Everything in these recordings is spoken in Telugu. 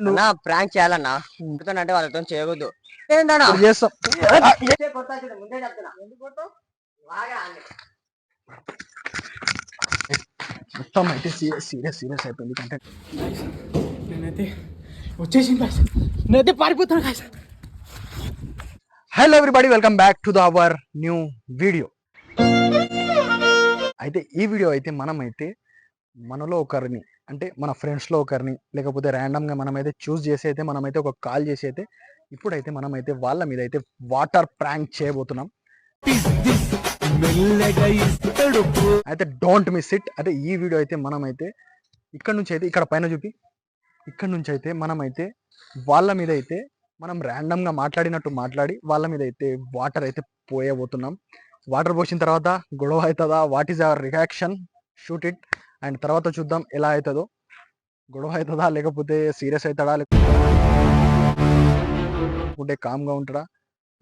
అన్నా ప్రాంక్ చేయాలన్నా అంటే వాళ్ళతో చేయకూడదు చేస్తాం. మొత్తం అయితే సీరియస్ అయిపోయింది కంటెంట్. నేనైతే వచ్చేసింది గాయ్స్, నేనైతే పారిపోతాను guys. Hello everybody, welcome back to our new video. అయితే ఈ వీడియో అయితే మనమైతే మనలో ఒకరిని, అంటే మన ఫ్రెండ్స్లో ఒకరిని, లేకపోతే ర్యాండమ్గా మనమైతే చూస్ చేసి అయితే మనమైతే ఒక కాల్ చేసి అయితే ఇప్పుడైతే మనమైతే వాళ్ళ మీద అయితే వాటర్ ప్రాంక్ చేయబోతున్నాం. అయితే డోంట్ మిస్ ఇట్. అయితే ఈ వీడియో అయితే మనమైతే ఇక్కడ నుంచి అయితే ఇక్కడ పైన చూపి, ఇక్కడ నుంచి అయితే మనమైతే వాళ్ళ మీద అయితే మనం ర్యాండమ్గా మాట్లాడినట్టు మాట్లాడి వాళ్ళ మీద అయితే వాటర్ అయితే పోయబోతున్నాం. వాటర్ పోసిన తర్వాత గొడవ అవుతుందా, what is our reaction, shoot it. And తర్వాత చూద్దాం ఎలా అవుతుందో, గొడవ అవుతుందా లేకపోతే సీరియస్ అవుతాడా లేకుంటే కామ్గా ఉంటాడా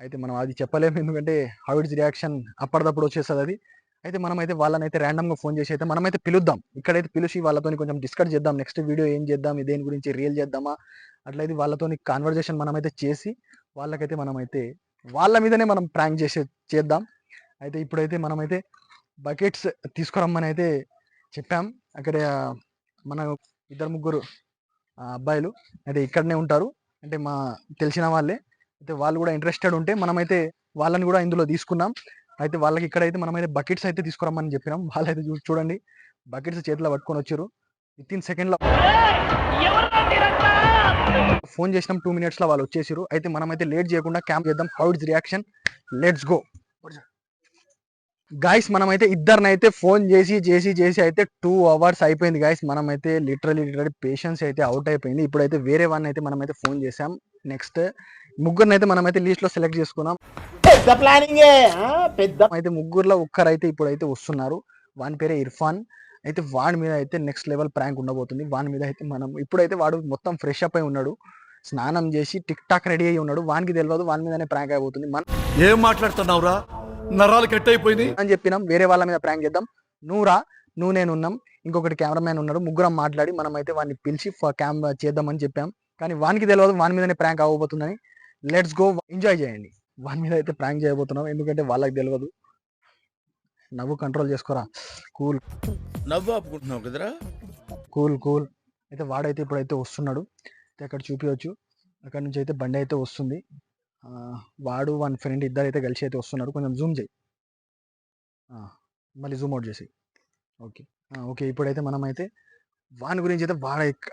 అయితే మనం అది చెప్పలేము, ఎందుకంటే హౌ ఇట్స్ రియాక్షన్ అప్పటిదప్పుడు వచ్చేస్తుంది అది. అయితే మనమైతే వాళ్ళని అయితే ర్యాండమ్గా ఫోన్ చేసి అయితే మనమైతే పిలుద్దాం, ఇక్కడైతే పిలిచి వాళ్ళతో కొంచెం డిస్కస్ చేద్దాం, నెక్స్ట్ వీడియో ఏం చేద్దాం, దేని గురించి రియల్ చేద్దామా అట్లయితే వాళ్ళతో కాన్వర్జేషన్ మనమైతే చేసి వాళ్ళకైతే మనమైతే వాళ్ళ మీదనే మనం ప్రాంక్ చేద్దాం. అయితే ఇప్పుడైతే మనమైతే బకెట్స్ తీసుకురమ్మని అయితే చెప్పాం. అక్కడ మన ఇద్దరు ముగ్గురు అబ్బాయిలు అయితే ఇక్కడనే ఉంటారు, అంటే మా తెలిసిన వాళ్ళే. అయితే వాళ్ళు కూడా ఇంట్రెస్టెడ్ ఉంటే మనమైతే వాళ్ళని కూడా ఇందులో తీసుకున్నాం. అయితే వాళ్ళకి ఇక్కడైతే మనమైతే బకెట్స్ అయితే తీసుకురమ్మని చెప్పినాం. వాళ్ళైతే చూడండి బకెట్స్ చేతిలో పట్టుకొని వచ్చారు. విత్ ఇన్ సెకండ్లో ఫోన్ చేసినాం, 2 minutesలో వాళ్ళు వచ్చేసారు. అయితే మనమైతే లేట్ చేయకుండా క్యాంప్ చేద్దాం. How it's reaction, let's go guys. మనమైతే ఇద్దరినైతే ఫోన్ చేసి అయితే 2 hours అయిపోయింది గాయస్. మనమైతే లిటరలీ పేషెన్స్ అయితే అవుట్ అయిపోయింది. ఇప్పుడైతే వేరే వాడిని అయితే మనమైతే ఫోన్ చేసాం. నెక్స్ట్ ముగ్గురిని అయితే మనమైతే లిస్ట్లో సెలెక్ట్ చేసుకున్నాం. పెద్ద ప్లానింగ్ అయితే ముగ్గురులో ఒక్కరైతే ఇప్పుడైతే వస్తున్నారు. వాని పేరే ఇర్ఫాన్. అయితే వాడి మీద అయితే నెక్స్ట్ లెవెల్ ప్రాంక్ ఉండబోతుంది. వాని మీద అయితే మనం ఇప్పుడైతే వాడు మొత్తం ఫ్రెష్ అప్ అయి ఉన్నాడు, స్నానం చేసి టిక్ టాక్ రెడీ అయ్యి ఉన్నాడు. వానికి తెలియదు వాని మీదనే ప్రాంక్ అయిపోతుంది. ఏం మాట్లాడుతున్నావురా, నరాలు కట్ అయిపోయింది అని చెప్పినాం. వేరే వాళ్ళ మీద ప్రాంక్ చేద్దాం, నువ్వు నేను ఉన్నాం, ఇంకొకటి కెమెరామ్యాన్ ఉన్నాడు, ముగ్గురం మాట్లాడి మనం అయితే వాడిని పిలిచి క్యామ్ చేద్దామని చెప్పాం. కానీ వానికి తెలియదు వాని మీదనే ప్రాంక్ అవ్వబోతుందని. లెట్స్ గో, ఎంజాయ్ చేయండి. వాని మీద అయితే ప్రాంక్ చేయబోతున్నాం, ఎందుకంటే వాళ్ళకి తెలియదు. నవ్వు కంట్రోల్ చేసుకోరా, కూల్ నవ్వు ఆపుకుంటున్నావు కదరా. కూల్. అయితే వాడైతే ఇప్పుడైతే వస్తున్నాడు. అయితే అక్కడ చూపించవచ్చు, అక్కడ నుంచి అయితే బండి అయితే వస్తుంది. వాడు వాని ఫ్రెండ్ ఇద్దరైతే కలిసి అయితే వస్తున్నారు. కొంచెం జూమ్ చేయి, మళ్ళీ జూమ్ అవుట్ చేసి. ఓకే ఇప్పుడైతే మనమైతే వాని గురించి అయితే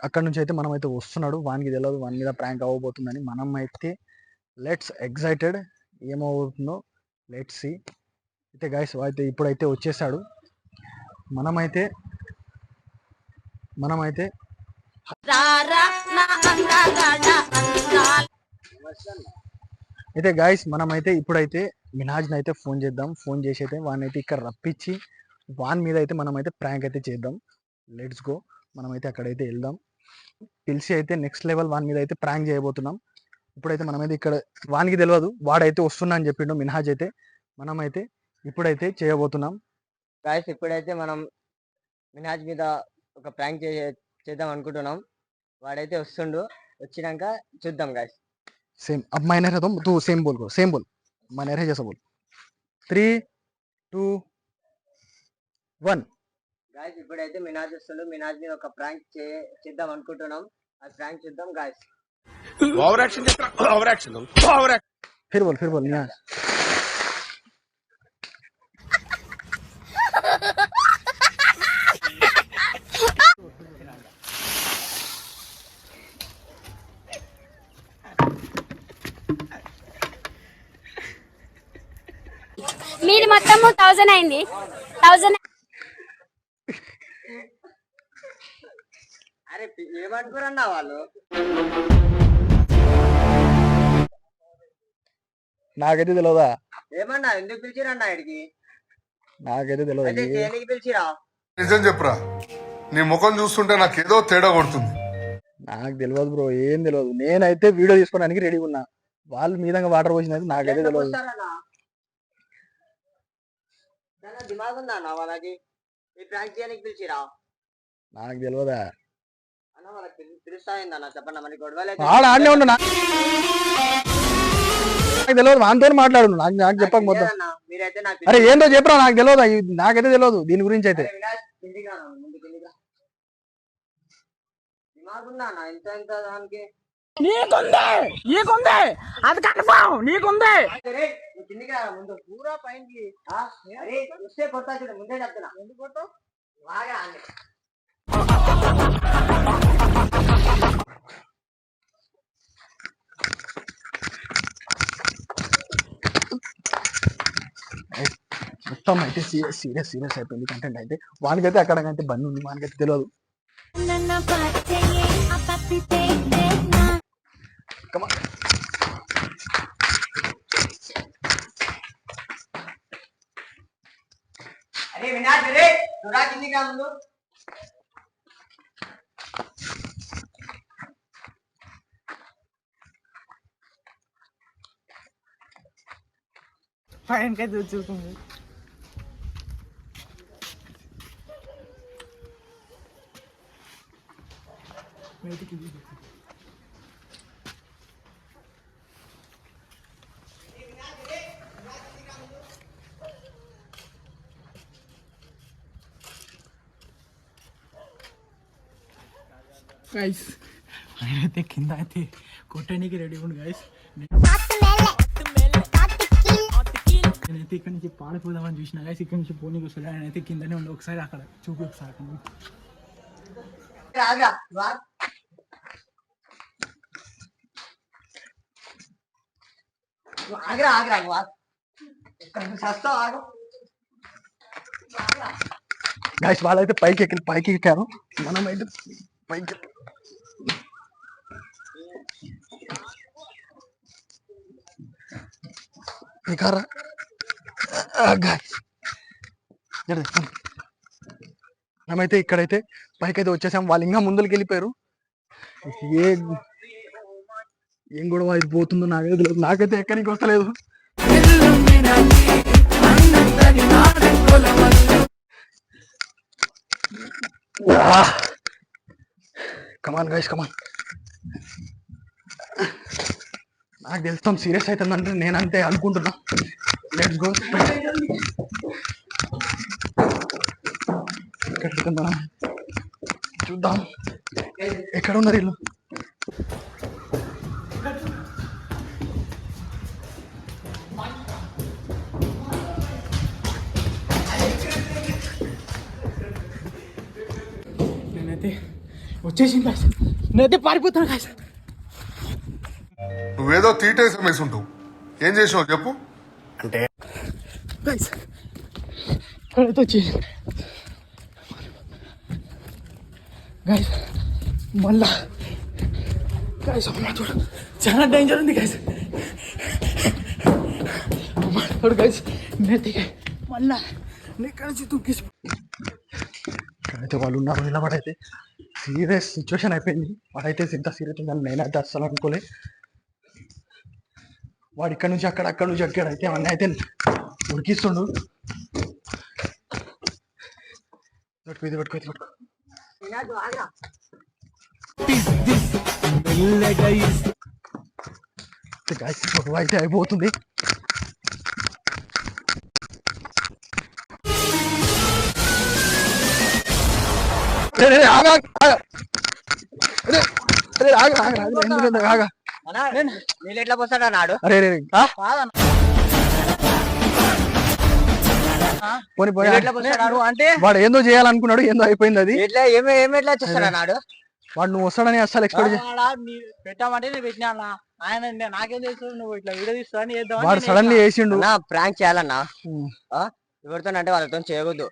అక్కడ నుంచి అయితే మనమైతే వస్తున్నాడు. వానికి తెలియదు వాని మీద ప్రాంక్ అవ్వబోతుందని. మనం అయితే లెట్స్ ఎగ్జైటెడ్, ఏమవుతుందో లెట్స్ సీ. అయితే గైస్ అయితే ఇప్పుడైతే వచ్చేసాడు. మనమైతే అయితే గైస్ మనమైతే ఇప్పుడైతే మినాజ్ని అయితే ఫోన్ చేద్దాం. ఫోన్ చేసి అయితే వాడిని అయితే ఇక్కడ రప్పించి వాని మీద అయితే మనమైతే ప్రాంక్ అయితే చేద్దాం. లెట్స్ గో, మనమైతే అక్కడైతే వెళ్దాం. పిలిచి అయితే నెక్స్ట్ లెవెల్ వాని మీద అయితే ప్రాంక్ చేయబోతున్నాం. ఇప్పుడైతే మనమైతే ఇక్కడ వానికి తెలియదు వాడైతే వస్తున్నా అని చెప్పిండు మినహాజ్ అయితే. మనమైతే ఇప్పుడైతే చేయబోతున్నాం గాయస్. ఇప్పుడైతే మనం మినాజ్ మీద ఒక ప్రాంక్ చేద్దాం అనుకుంటున్నాం. వాడైతే వస్తుండు, వచ్చినాక చూద్దాం గాయస్. सेम अब मैं नहीं रहता हूँ, तू सेम बोल, मैं नहीं रह जैसा बोल. 3, 2, 1. గాయస్ ఇప్పుడైతే మినాజ్ వస్తుండు. మినాజ్ మీద ఒక ప్రాంక్ చేద్దాం అనుకుంటున్నాం. ఆ ప్రాంక్ చూద్దాం గాయస్. ఓవర్ యాక్షన్ फिर बोल यहाँ. మీది మొత్తం 1000 అయింది. 1000 అరే ఏమనుకోరన్నా వాళ్ళు. నాకైతే తెలియదా, ఏమన్నా ఎందుకు పిలిచిరన్నా ఇడికి? నాకైతే తెలియదు. దేనికి పిలిచిరా? నిజం చెప్పురా, నీ ముఖం చూస్తుంటే నాకు ఏదో తేడా కొడుతుంది. నాకు తెలియదు బ్రో, ఏం తెలియదు. నేనైతే వీడియో తీసుకోవడానికి రెడీగా ఉన్నా. వాళ్ళు మీద వాటర్ పోసినది నాకైతే తెలియదు. దిమాగ్ ఉందా అన్న వాళ్ళకి? ఈ ప్రాంక్ చేయడానికి పిలిచిరా? నాకు తెలియదా. పిలుస్తా అన్న చెప్పండి మరి గొడవలు ఆడ ఆడనే ఉండు నాకు తెలియదు వానితో మాట్లాడు నాకు నాకు చెప్పక మొత్తం మీరైతే నాకు అరే ఏందో చెప్పరా నాకు తెలియదు నాకైతే తెలియదు దీని గురించి అయితే దిమాగుందా అన్న ఎంత ఎంత దానికి నీకుంది అది కన్ఫర్మ్ నీకుంది కిందికి రా ముందు పూరా పైనకి అరే వస్తే కొడతా చూడు ముందే చెప్తున్నా ఎందుకు కొట్టావు బాగా అన్ని మొత్తం అయితే సీరియస్ అయిపోయింది కంటెంట్ అయితే వానికైతే అక్కడికైతే బండి ఉంది వానికైతే తెలియదు Come on. అరే వినాయక్ రే చూడా కిందికి రా ముందు పైనకైతే చూస్తుంది గైస్ ఆయనైతే కింద అయితే కొట్టడానికి రెడీ ఉండు గైస్ నేనైతే ఇక్కడ నుంచి పాడిపోదామని చూసిన గైస్ ఇక్కడ నుంచి పోనీకి వస్తాడు ఆయన అయితే కిందనే ఉండి ఒకసారి అక్కడ చూపి ఒకసారి రాగా ఆగరా ఆగరా సస్తావు ఆగు గాయస్ వాళ్ళైతే పైకి ఎక్కారు మనం అయితే పైకి ఎక్కారా మనమైతే ఇక్కడైతే పైకైతే వచ్చేసాం వాళ్ళు ఇంకా ముందుకు వెళ్ళిపోయారు ఏం గొడవ ఇది పోతుందో నాకైతే తెలియదు నాకైతే ఎక్కడికి వస్తలేదు కమాన్ గైస్ కమాన్ నాకు తెలుస్తాం సీరియస్ అవుతుందంటే నేనంతే అనుకుంటున్నా లెట్స్ గో చూద్దాం ఎక్కడ ఉన్నారు వీళ్ళు నేనైతే వచ్చేసింది కాదు నేనైతే పారిపోతాను కాదు నువ్వేదో తీటేసి మేసుంటావు ఏం చేసావు చెప్పు అంటే గైస్ ఇక్కడైతే వచ్చేసింది గైస్ మళ్ళా గైస్ అమ్మ చూడు చాలా డేంజర్ ఉంది గైస్ అమ్మ చూడు గైస్ నేనైతే మళ్ళా ఇక్కడ నుంచి తుక్కేసి ఇక్కడైతే వాళ్ళు ఉన్నారు నిలబడైతే సీరియస్ సిచ్యువేషన్ అయిపోయింది వాడైతే ఇంత సీరియస్ ఉందని నేనైతే అస్సలు అనుకోలే వాడు ఇక్కడ నుంచి అక్కడ నుంచి అక్కడ అయితే అవన్నీ అయితే ఉడికిస్తుండు ఇది పట్టుకో గొడవ అయితే అయిపోతుంది నీళ్ళు ఎట్లా పోస్తాడా నాడు అరే పోనీ పోనీ అంటే వాడు ఏందో చేయాలనుకున్నాడు ఏందో అయిపోయింది అది ఎట్లా ఏమి ఎట్లా చేస్తాడా నాడు వాడు నువ్వు వస్తాడని అస్సలు ఎక్స్పెక్ట్ పెట్టామంటే నేను పెట్టినా ఆయన నాకేం తెలుసు నువ్వు ఇట్లా వీడియో తీస్తావని చేద్దాం వాడు సడన్లీ వేసిండు ప్రాంక్ చేయాలన్నా ఎవరితో అంటే వాళ్ళతో చేయకూడదు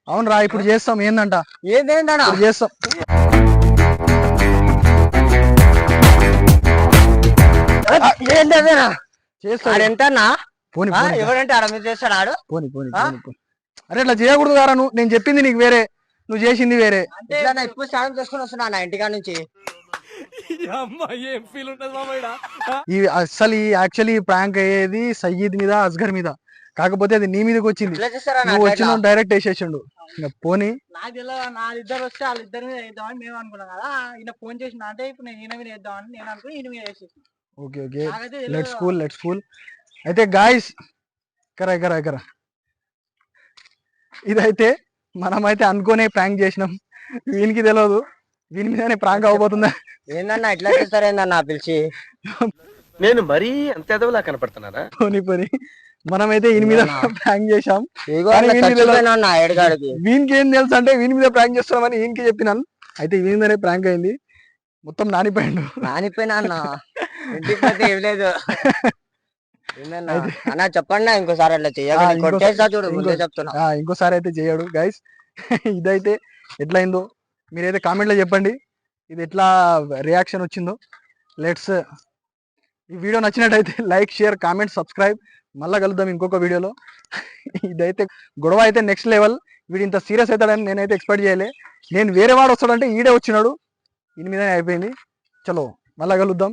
అవును రా ఇప్పుడు చేస్తాం ఏందంట ఏందేందన్నా చేస్తాం ఏంటదేనా చేస్తాడు ఎంతన్నా పోనీ ఎవరంటే ఆడ మీరు చేస్తాడు ఆడు పోనీ అరే ఇట్లా చేయకూడదు కారా నువ్వు నేను చెప్పింది నీకు వేరే నువ్వు చేసింది వేరే ఇప్పుడు స్నానం చేసుకుని వస్తున్నా నా ఇంటికా నుంచి ఏం ఫీల్ ఉంటుంది ఈ అసలు యాక్చువల్లీ ప్రాంక్ అయ్యేది సయ్యద్ మీద అస్గర్ మీద కాకపోతే అది నీ మీదకి వచ్చింది, ఇట్లా చేస్తారా నువ్వు వచ్చిన డైరెక్ట్ వేసేసిండు. ఇంకా పోనీ నాకు తెలియదు, నాదిద్దరు వస్తే వాళ్ళిద్దరి మీద వేద్దామని మేము అనుకున్నాం కదా. ఈయన ఫోన్ చేసిన అంటే ఇప్పుడు నేను ఈయన మీద వేద్దామని నేను అనుకుని ఈయన మీద వేసేసి. ఓకే ఓకే, నాకైతే లెట్స్ తెలియదు. Cool let's cool. అయితే గాయస్ కరా ఇదైతే మనమైతే అనుకోనే ప్రాంక్ చేసినాం, వీనికి తెలియదు వీని మీదనే ప్రాంక్ అవబోతుందా. ఏందన్నా ఇట్లా చేస్తారు ఏందన్నా పిలిచి? నేను మరీ అంత ఎదవలా కనపడుతున్నారా? పోనీ మనమైతే వీని మీద ప్రాంక్ చేసాం. ఇగో కానీ అన్న వీనికి చచ్చిపోయినా అన్న ఏడుగాడికి. వీనికి ఏం తెలుసు అంటే వీని మీద ప్రాంక్ చేస్తున్నామని వీనికి చెప్పినాను. అయితే వీని మీదనే ప్రాంక్ అయింది, మొత్తం నానిపోయిండు. నానిపోయినా అన్న ఇంటికి పోతే ఏం లేదు. ఏందన్నా అన్న చెప్పండి ఇంకోసారి అట్లా చెయ్యకండి, కొట్టేస్తా చూడు ముందే చెప్తున్నా. ఇంకోసారి అయితే చేయడు గైస్. ఇదైతే ఎట్లయిందో మీరైతే కామెంట్లో చెప్పండి, ఇది ఎట్లా రియాక్షన్ వచ్చిందో. లెట్స్ ఈ వీడియో నచ్చినట్టయితే లైక్ షేర్ కామెంట్ సబ్స్క్రైబ్. మళ్ళీ కలుద్దాం ఇంకొక వీడియోలో. ఇదైతే గొడవ అయితే నెక్స్ట్ లెవెల్. వీడు ఇంత సీరియస్ అవుతాడని నేనైతే ఎక్స్పెక్ట్ చేయలే. నేను వేరే వాడు వస్తాడంటే ఈడే వచ్చినాడు, దీని మీదనే అయిపోయింది. చలో మళ్ళీ కలుద్దాం.